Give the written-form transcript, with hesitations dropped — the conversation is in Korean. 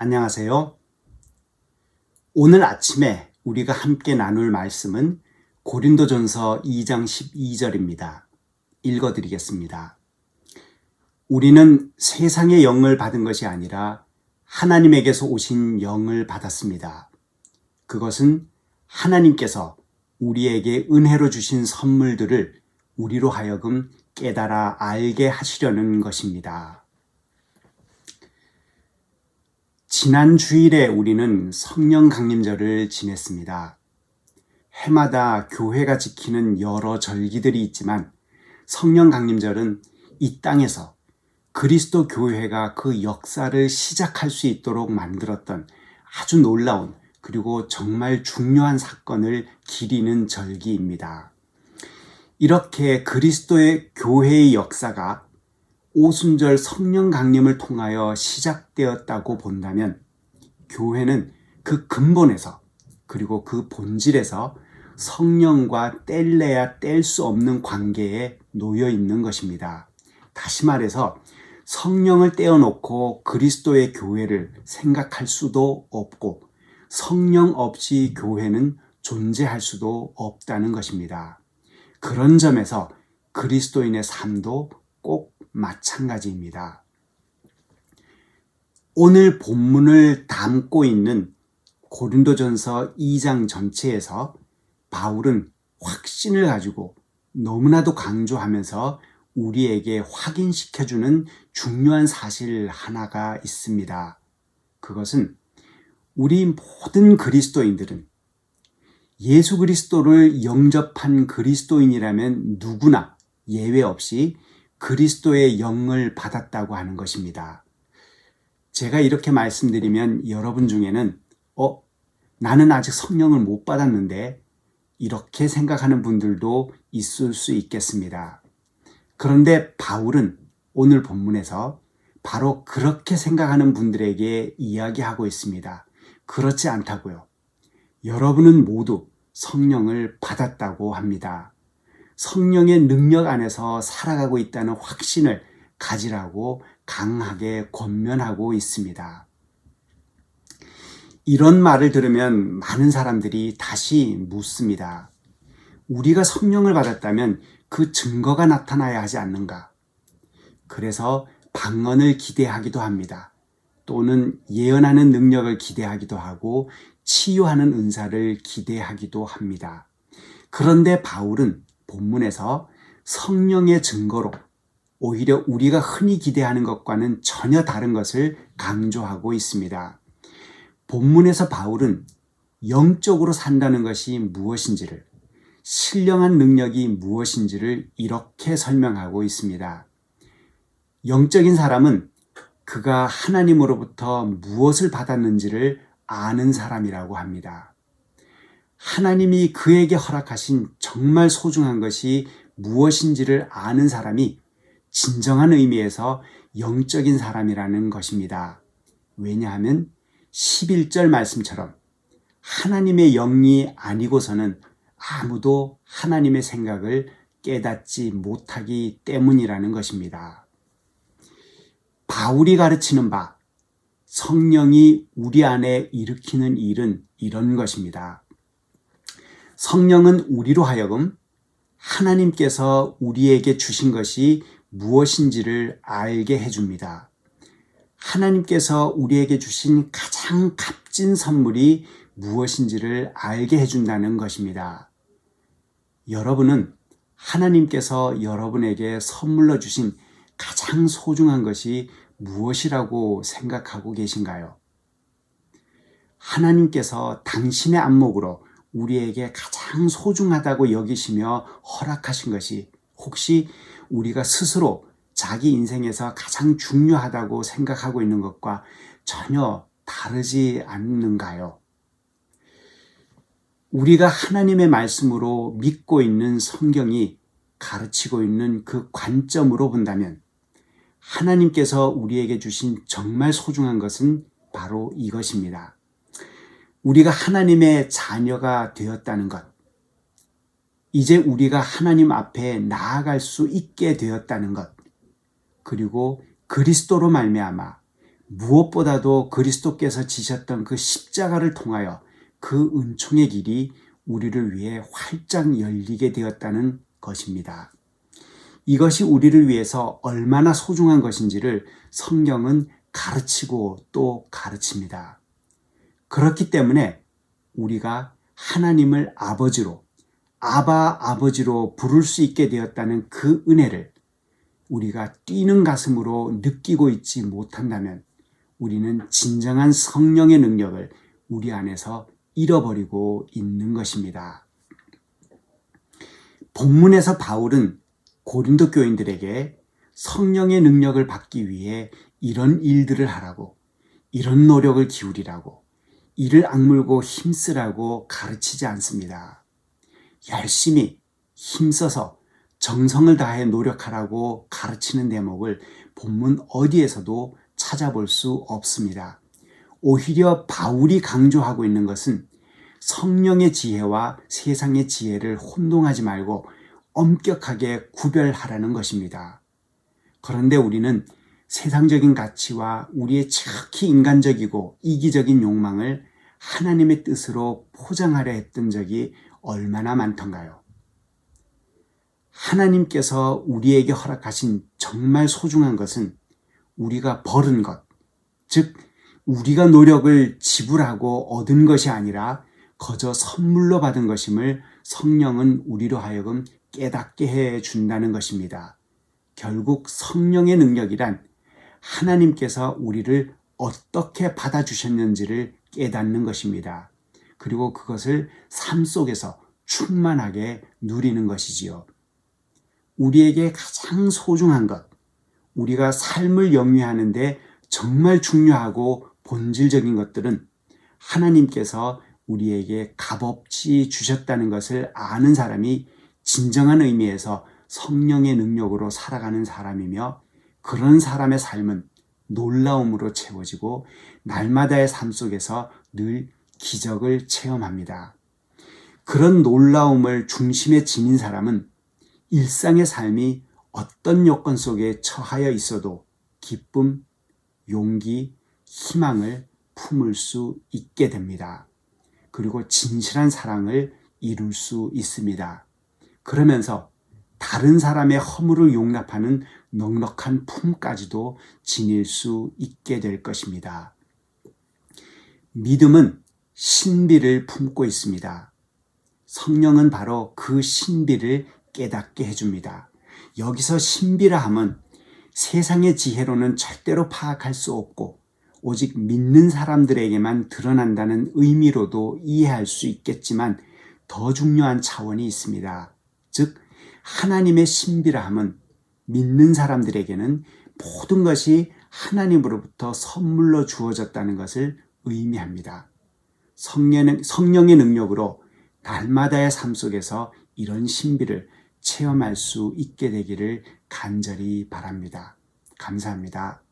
안녕하세요. 오늘 아침에 우리가 함께 나눌 말씀은 고린도전서 2장 12절입니다. 읽어드리겠습니다. 우리는 세상의 영을 받은 것이 아니라 하나님에게서 오신 영을 받았습니다. 그것은 하나님께서 우리에게 은혜로 주신 선물들을 우리로 하여금 깨달아 알게 하시려는 것입니다. 지난 주일에 우리는 성령 강림절을 지냈습니다. 해마다 교회가 지키는 여러 절기들이 있지만 성령 강림절은 이 땅에서 그리스도 교회가 그 역사를 시작할 수 있도록 만들었던 아주 놀라운 그리고 정말 중요한 사건을 기리는 절기입니다. 이렇게 그리스도의 교회의 역사가 오순절 성령 강림을 통하여 시작되었다고 본다면 교회는 그 근본에서 그리고 그 본질에서 성령과 뗄래야 뗄 수 없는 관계에 놓여 있는 것입니다. 다시 말해서 성령을 떼어놓고 그리스도의 교회를 생각할 수도 없고 성령 없이 교회는 존재할 수도 없다는 것입니다. 그런 점에서 그리스도인의 삶도 꼭 마찬가지입니다. 오늘 본문을 담고 있는 고린도전서 2장 전체에서 바울은 확신을 가지고 너무나도 강조하면서 우리에게 확인시켜주는 중요한 사실 하나가 있습니다. 그것은 우리 모든 그리스도인들은 예수 그리스도를 영접한 그리스도인이라면 누구나 예외 없이 그리스도의 영을 받았다고 하는 것입니다. 제가 이렇게 말씀드리면 여러분 중에는 나는 아직 성령을 못 받았는데 이렇게 생각하는 분들도 있을 수 있겠습니다. 그런데 바울은 오늘 본문에서 바로 그렇게 생각하는 분들에게 이야기하고 있습니다. 그렇지 않다고요. 여러분은 모두 성령을 받았다고 합니다. 성령의 능력 안에서 살아가고 있다는 확신을 가지라고 강하게 권면하고 있습니다. 이런 말을 들으면 많은 사람들이 다시 묻습니다. 우리가 성령을 받았다면 그 증거가 나타나야 하지 않는가? 그래서 방언을 기대하기도 합니다. 또는 예언하는 능력을 기대하기도 하고 치유하는 은사를 기대하기도 합니다. 그런데 바울은 본문에서 성령의 증거로 오히려 우리가 흔히 기대하는 것과는 전혀 다른 것을 강조하고 있습니다. 본문에서 바울은 영적으로 산다는 것이 무엇인지를, 신령한 능력이 무엇인지를 이렇게 설명하고 있습니다. 영적인 사람은 그가 하나님으로부터 무엇을 받았는지를 아는 사람이라고 합니다. 하나님이 그에게 허락하신 정말 소중한 것이 무엇인지를 아는 사람이 진정한 의미에서 영적인 사람이라는 것입니다. 왜냐하면 11절 말씀처럼 하나님의 영이 아니고서는 아무도 하나님의 생각을 깨닫지 못하기 때문이라는 것입니다. 바울이 가르치는 바 성령이 우리 안에 일으키는 일은 이런 것입니다. 성령은 우리로 하여금 하나님께서 우리에게 주신 것이 무엇인지를 알게 해줍니다. 하나님께서 우리에게 주신 가장 값진 선물이 무엇인지를 알게 해준다는 것입니다. 여러분은 하나님께서 여러분에게 선물로 주신 가장 소중한 것이 무엇이라고 생각하고 계신가요? 하나님께서 당신의 안목으로 우리에게 가장 소중하다고 여기시며 허락하신 것이 혹시 우리가 스스로 자기 인생에서 가장 중요하다고 생각하고 있는 것과 전혀 다르지 않는가요? 우리가 하나님의 말씀으로 믿고 있는 성경이 가르치고 있는 그 관점으로 본다면 하나님께서 우리에게 주신 정말 소중한 것은 바로 이것입니다. 우리가 하나님의 자녀가 되었다는 것, 이제 우리가 하나님 앞에 나아갈 수 있게 되었다는 것, 그리고 그리스도로 말미암아 무엇보다도 그리스도께서 지셨던 그 십자가를 통하여 그 은총의 길이 우리를 위해 활짝 열리게 되었다는 것입니다. 이것이 우리를 위해서 얼마나 소중한 것인지를 성경은 가르치고 또 가르칩니다. 그렇기 때문에 우리가 하나님을 아버지로, 아바 아버지로 부를 수 있게 되었다는 그 은혜를 우리가 뛰는 가슴으로 느끼고 있지 못한다면 우리는 진정한 성령의 능력을 우리 안에서 잃어버리고 있는 것입니다. 본문에서 바울은 고린도 교인들에게 성령의 능력을 받기 위해 이런 일들을 하라고, 이런 노력을 기울이라고, 이를 악물고 힘쓰라고 가르치지 않습니다. 열심히 힘써서 정성을 다해 노력하라고 가르치는 대목을 본문 어디에서도 찾아볼 수 없습니다. 오히려 바울이 강조하고 있는 것은 성령의 지혜와 세상의 지혜를 혼동하지 말고 엄격하게 구별하라는 것입니다. 그런데 우리는 세상적인 가치와 우리의 지극히 인간적이고 이기적인 욕망을 하나님의 뜻으로 포장하려 했던 적이 얼마나 많던가요? 하나님께서 우리에게 허락하신 정말 소중한 것은 우리가 벌은 것, 즉 우리가 노력을 지불하고 얻은 것이 아니라 거저 선물로 받은 것임을 성령은 우리로 하여금 깨닫게 해준다는 것입니다. 결국 성령의 능력이란 하나님께서 우리를 어떻게 받아주셨는지를 깨닫는 것입니다. 그리고 그것을 삶 속에서 충만하게 누리는 것이지요. 우리에게 가장 소중한 것, 우리가 삶을 영위하는데 정말 중요하고 본질적인 것들은 하나님께서 우리에게 값없이 주셨다는 것을 아는 사람이 진정한 의미에서 성령의 능력으로 살아가는 사람이며 그런 사람의 삶은 놀라움으로 채워지고 날마다의 삶 속에서 늘 기적을 체험합니다. 그런 놀라움을 중심에 지닌 사람은 일상의 삶이 어떤 여건 속에 처하여 있어도 기쁨, 용기, 희망을 품을 수 있게 됩니다. 그리고 진실한 사랑을 이룰 수 있습니다. 그러면서 다른 사람의 허물을 용납하는 넉넉한 품까지도 지닐 수 있게 될 것입니다. 믿음은 신비를 품고 있습니다. 성령은 바로 그 신비를 깨닫게 해줍니다. 여기서 신비라 함은 세상의 지혜로는 절대로 파악할 수 없고 오직 믿는 사람들에게만 드러난다는 의미로도 이해할 수 있겠지만 더 중요한 차원이 있습니다. 즉 하나님의 신비라 함은 믿는 사람들에게는 모든 것이 하나님으로부터 선물로 주어졌다는 것을 의미합니다. 성령의 능력으로 날마다의 삶 속에서 이런 신비를 체험할 수 있게 되기를 간절히 바랍니다. 감사합니다.